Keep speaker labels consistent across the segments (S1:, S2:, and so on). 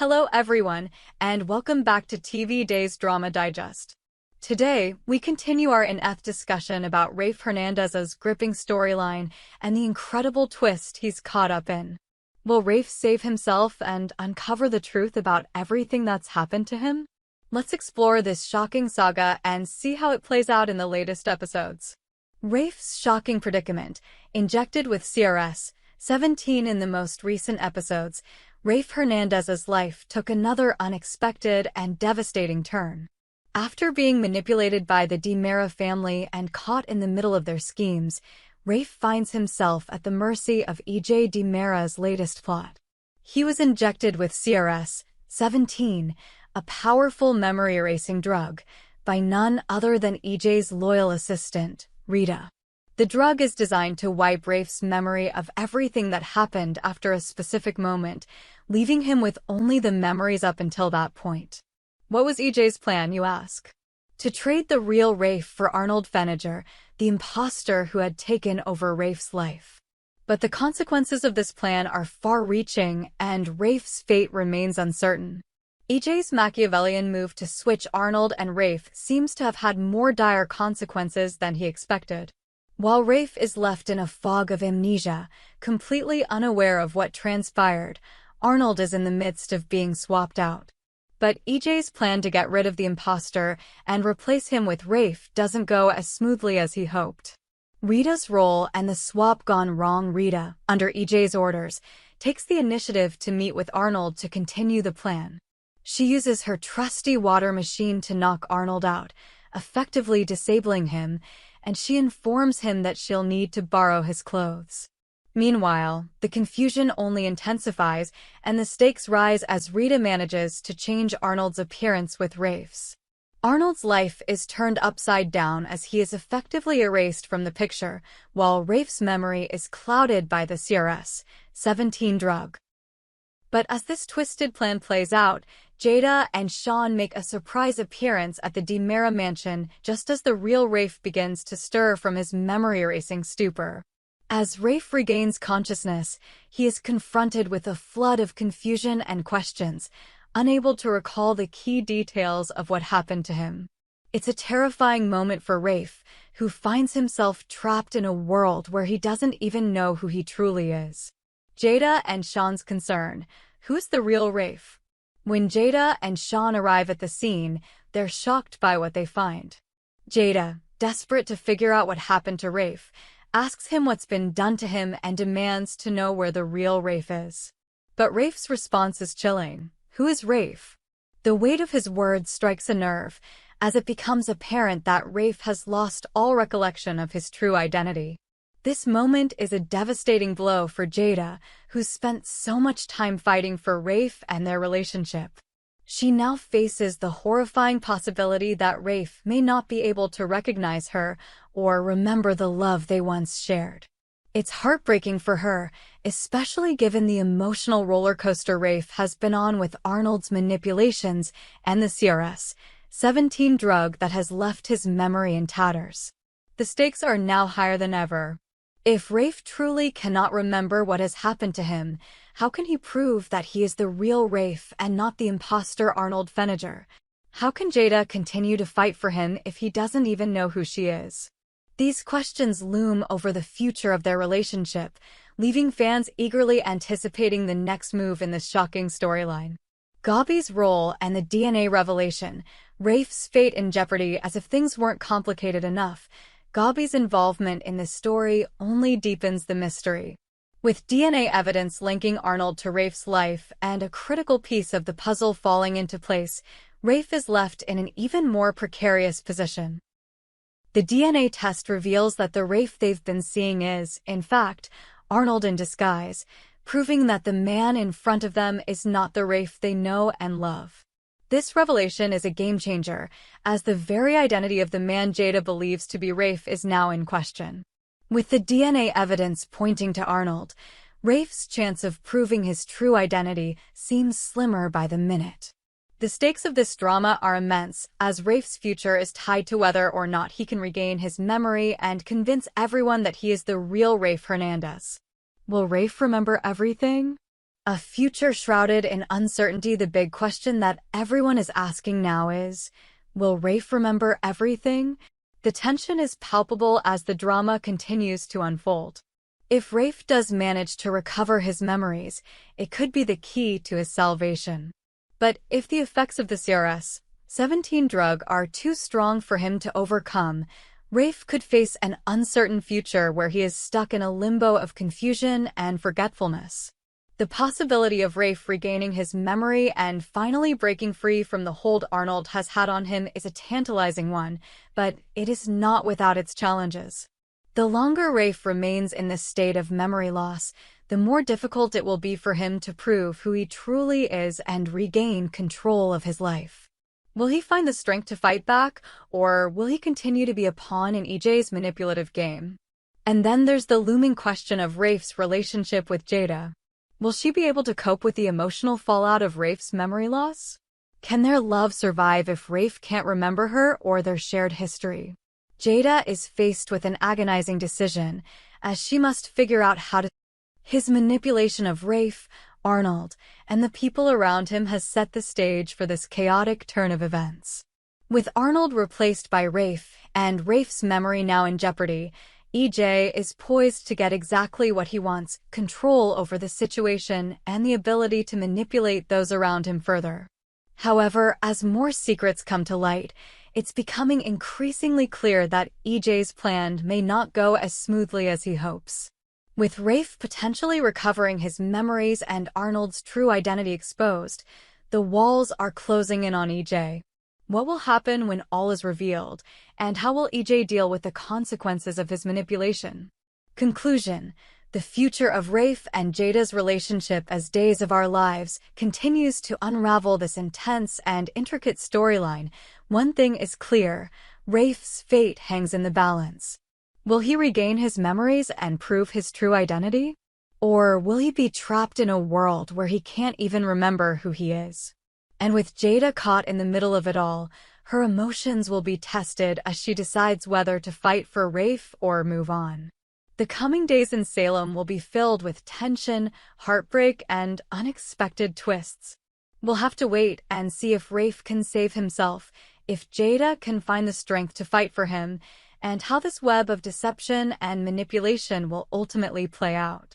S1: Hello everyone, and welcome back to TV Days Drama Digest. Today, we continue our in-depth discussion about Rafe Hernandez's gripping storyline and the incredible twist he's caught up in. Will Rafe save himself and uncover the truth about everything that's happened to him? Let's explore this shocking saga and see how it plays out in the latest episodes. Rafe's shocking predicament, injected with CRS-17 in the most recent episodes, Rafe Hernandez's life took another unexpected and devastating turn. After being manipulated by the DiMera family and caught in the middle of their schemes, Rafe finds himself at the mercy of EJ DiMera's latest plot. He was injected with CRS-17, a powerful memory-erasing drug, by none other than EJ's loyal assistant, Rita. The drug is designed to wipe Rafe's memory of everything that happened after a specific moment, leaving him with only the memories up until that point. What was EJ's plan, you ask? To trade the real Rafe for Arnold Feniger, the imposter who had taken over Rafe's life. But the consequences of this plan are far-reaching, and Rafe's fate remains uncertain. EJ's Machiavellian move to switch Arnold and Rafe seems to have had more dire consequences than he expected. While Rafe is left in a fog of amnesia, completely unaware of what transpired, Arnold is in the midst of being swapped out. But EJ's plan to get rid of the imposter and replace him with Rafe doesn't go as smoothly as he hoped. Rita's role and the swap gone wrong. Rita, under EJ's orders, takes the initiative to meet with Arnold to continue the plan. She uses her trusty water machine to knock Arnold out, effectively disabling him, and she informs him that she'll need to borrow his clothes. Meanwhile, the confusion only intensifies and the stakes rise as Rita manages to change Arnold's appearance with Rafe's. Arnold's life is turned upside down as he is effectively erased from the picture, while Rafe's memory is clouded by the CRS-17 drug. But as this twisted plan plays out, Jada and Sean make a surprise appearance at the DiMera mansion just as the real Rafe begins to stir from his memory-erasing stupor. As Rafe regains consciousness, he is confronted with a flood of confusion and questions, unable to recall the key details of what happened to him. It's a terrifying moment for Rafe, who finds himself trapped in a world where he doesn't even know who he truly is. Jada and Sean's concern: who's the real Rafe? When Jada and Sean arrive at the scene, they're shocked by what they find. Jada, desperate to figure out what happened to Rafe, asks him what's been done to him and demands to know where the real Rafe is. But Rafe's response is chilling. Who is Rafe? The weight of his words strikes a nerve, as it becomes apparent that Rafe has lost all recollection of his true identity. This moment is a devastating blow for Jada, who's spent so much time fighting for Rafe and their relationship. She now faces the horrifying possibility that Rafe may not be able to recognize her or remember the love they once shared. It's heartbreaking for her, especially given the emotional roller coaster Rafe has been on with Arnold's manipulations and the CRS-17 drug that has left his memory in tatters. The stakes are now higher than ever. If Rafe truly cannot remember what has happened to him, how can he prove that he is the real Rafe and not the imposter Arnold Feniger? How can Jada continue to fight for him if he doesn't even know who she is? These questions loom over the future of their relationship, leaving fans eagerly anticipating the next move in this shocking storyline. Gabi's role and the DNA revelation, Rafe's fate in jeopardy. As if things weren't complicated enough, Gabi's involvement in this story only deepens the mystery. With DNA evidence linking Arnold to Rafe's life and a critical piece of the puzzle falling into place, Rafe is left in an even more precarious position. The DNA test reveals that the Rafe they've been seeing is, in fact, Arnold in disguise, proving that the man in front of them is not the Rafe they know and love. This revelation is a game-changer, as the very identity of the man Jada believes to be Rafe is now in question. With the DNA evidence pointing to Arnold, Rafe's chance of proving his true identity seems slimmer by the minute. The stakes of this drama are immense, as Rafe's future is tied to whether or not he can regain his memory and convince everyone that he is the real Rafe Hernandez. Will Rafe remember everything? A future shrouded in uncertainty. The big question that everyone is asking now is, will Rafe remember everything? The tension is palpable as the drama continues to unfold. If Rafe does manage to recover his memories, it could be the key to his salvation. But if the effects of the CRS-17 drug are too strong for him to overcome, Rafe could face an uncertain future where he is stuck in a limbo of confusion and forgetfulness. The possibility of Rafe regaining his memory and finally breaking free from the hold Arnold has had on him is a tantalizing one, but it is not without its challenges. The longer Rafe remains in this state of memory loss, the more difficult it will be for him to prove who he truly is and regain control of his life. Will he find the strength to fight back, or will he continue to be a pawn in EJ's manipulative game? And then there's the looming question of Rafe's relationship with Jada. Will she be able to cope with the emotional fallout of Rafe's memory loss? Can their love survive if Rafe can't remember her or their shared history? Jada is faced with an agonizing decision, as she must figure out how to... His manipulation of Rafe, Arnold, and the people around him has set the stage for this chaotic turn of events. With Arnold replaced by Rafe, and Rafe's memory now in jeopardy, EJ is poised to get exactly what he wants: control over the situation and the ability to manipulate those around him further. However, as more secrets come to light, it's becoming increasingly clear that EJ's plan may not go as smoothly as he hopes. With Rafe potentially recovering his memories and Arnold's true identity exposed, the walls are closing in on EJ. What will happen when all is revealed, and how will EJ deal with the consequences of his manipulation? Conclusion: the future of Rafe and Jada's relationship as Days of Our Lives continues to unravel this intense and intricate storyline. One thing is clear: Rafe's fate hangs in the balance. Will he regain his memories and prove his true identity? Or will he be trapped in a world where he can't even remember who he is? And with Jada caught in the middle of it all, her emotions will be tested as she decides whether to fight for Rafe or move on. The coming days in Salem will be filled with tension, heartbreak, and unexpected twists. We'll have to wait and see if Rafe can save himself, if Jada can find the strength to fight for him, and how this web of deception and manipulation will ultimately play out.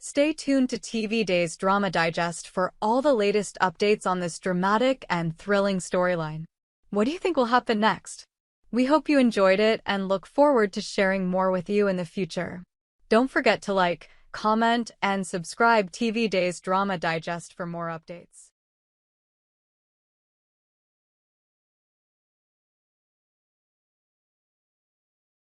S1: Stay tuned to TV Days Drama Digest for all the latest updates on this dramatic and thrilling storyline. What do you think will happen next? We hope you enjoyed it and look forward to sharing more with you in the future. Don't forget to like, comment, and subscribe TV Days Drama Digest for more updates.